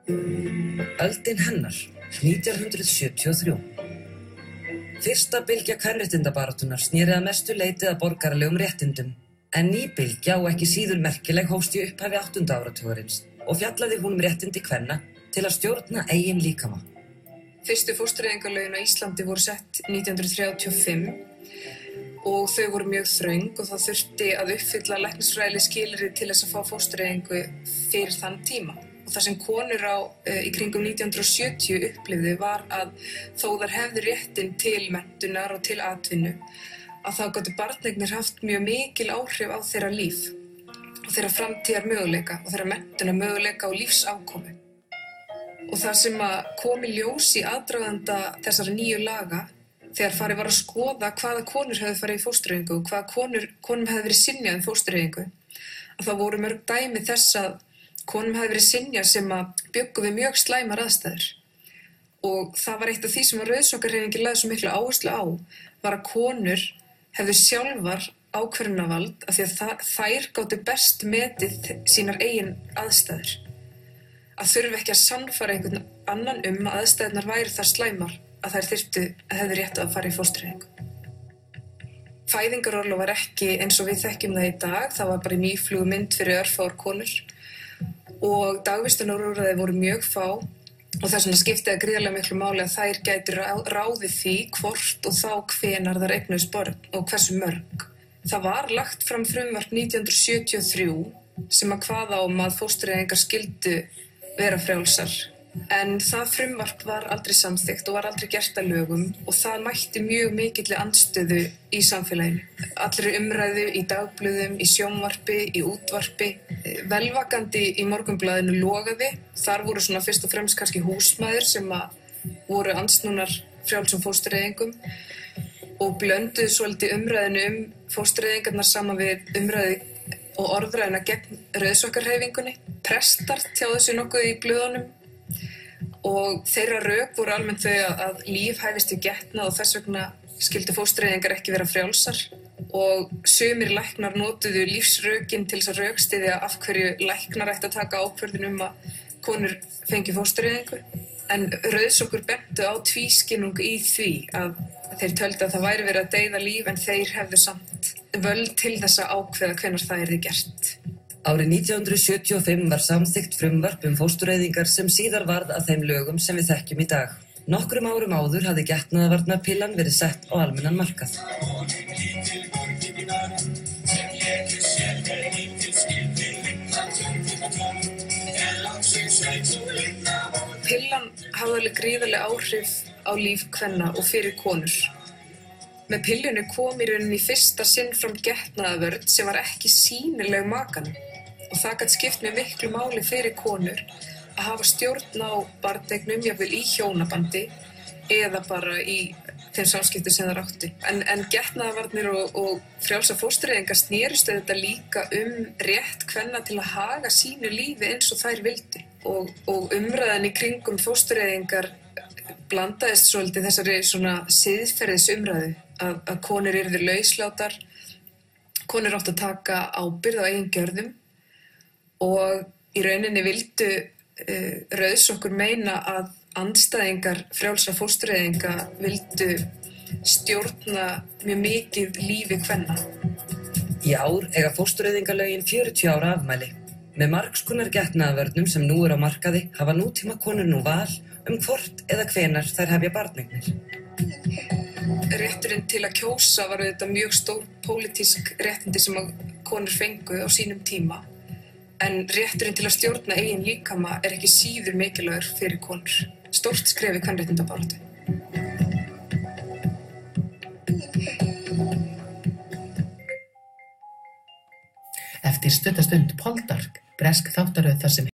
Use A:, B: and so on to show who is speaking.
A: Öldin hennar, 1973. Fyrsta bylgja kvenréttindabaráttunnar sneri að mestu leyti að borgaralegum réttindum, en ný bylgja og ekki síður merkileg hófst í upphafi 8. áratugarins og fjallaði hún réttindi kvenna til að stjórna eigin líkama.
B: Fyrstu fóstureyðingarlögin á Íslandi voru sett 1935 og þau voru mjög þröng og það þurfti að uppfylla læknisfræðileg skilyrði til þess að fá fóstureyðingu fyrir þann tíma. Og það sem konur í kringum 1970 upplifðu var að þó þær hefðu réttinn til menntunar og til atvinnu, að þá gátu barneignir haft mjög mikil áhrif á þeirra líf og þeirra framtíðar möguleika og þeirra menntunar möguleika og lífsafkomu. Og það sem kom í ljós í aðdraganda þessara nýju laga, þegar farið var að skoða hvaða konur hefðu farið í fóstureyðingu og hvaða konum hefði verið synjað fóstureyðingu, að það voru mörg dæmi þess að konum hefði verið synjað sem bjuggu við mjög slæmar aðstæður. Og það var eitt af því sem rauðsokkahreyfingin lagði svo mikla áherslu á, var að konur hefðu sjálfar ákvörðunarvald af því að þær gátu best metið sínar eigin aðstæður. Að þurfi ekki að sannfæra einhvern annan að aðstæðurnar væri þar slæmar að þær hefðu rétt að fara í fóstureyðingu. Fæðingarorlof var ekki eins og við þekkjum það í dag, það var bara mýflugumynd fyrir örfáar konur og dagvistunarúrræði voru mjög fá og þess vegna skipti gríðarlega miklu máli að þær gætu ráðið því hvort og þá hvenær þær eignuðust börn og hversu mörg. Það var lagt fram frumvarp 1973 sem kvað á að fóstureyðingar skyldu vera frjálsar. En það frumvarp var aldrei samþykkt og var aldrei gert að lögum og það mætti mjög mikilli andstöðu í samfélaginu. Allri umræðu í dagblöðum, í sjónvarpi, í útvarpi. Velvakandi í Morgunblaðinu logaði. Þar voru svona fyrst og fremst kannski húsmæður sem voru andsnúnar frjálsum fóstureyðingum og blönduðu svolítið umræðinu fóstureyðingarnar saman við umræðu og orðræðuna gegn rauðsokkahreyfingunni. Prestar tjáðu sig nokkuð í blöðunum og þeirra rök voru almennt þau að líf hæfist við getnað og þess vegna skyldu fóstureyðingar ekki vera frjálsar og sumir læknar notuðu lífsrökin til þess að rökstyðja af hverju læknar ættu að taka ákvörðun að konur fengi fóstureyðingu. En rauðsokkur bentu á tvískinnung í því að þeir töldu að það væri verið að deyða líf en þeir hefðu samt völd til þess að ákveða hvenær það yrði gert.
A: Árið 1975 var samþykkt frumvarp fóstureyðingar sem síðar varð að þeim lögum sem við þekkjum í dag. Nokkrum árum áður hafði getnaðarvarnarpillan verið sett á almennan markað.
B: Pillan hafði alveg gríðarleg áhrif á líf kvenna og fyrir konur. Með pillunni kom í rauninni fyrsta sinn fram getnaðarvörn sem var ekki sýnileg makanum. Og það gat skipt með miklu máli fyrir konur að hafa stjórn á barneignum, jafnvel í hjónabandi eða bara í þeim samskiptum sem þær áttu. En getnaðarvarnir og frjálsar fóstureyðingar snerust þetta líka rétt kvenna til að haga sínu lífi eins og þær vildu. Og umræðan í kringum fóstureyðingar blandaðist svolítið þessari svona siðferðisumræðu að konur yrðu lauslátar, konur áttu að taka ábyrgð á eigin gjörðum og í rauninni vildu rauðsokkur meina að andstæðingar frjálsra fóstureyðinga vildu stjórna mjög mikið lífi kvenna.
A: Í ár eiga fóstureyðingalögin 40 ára afmæli. Með margs konar getnaðarvörnum sem nú á markaði hafa nútíma konur nú val hvort eða hvenær þær hefja barneignir.
B: Rétturinn til að kjósa var auðvitað mjög stór pólitísk réttindi sem konur fengu á sínum tíma. En rétturinn til að stjórna eigin líkama ekki síður mikilvægur fyrir konur. Stórt skref í kvenréttindabaráttu.
C: Eftir stutta stund Poldark, bresk þáttaröð þar sem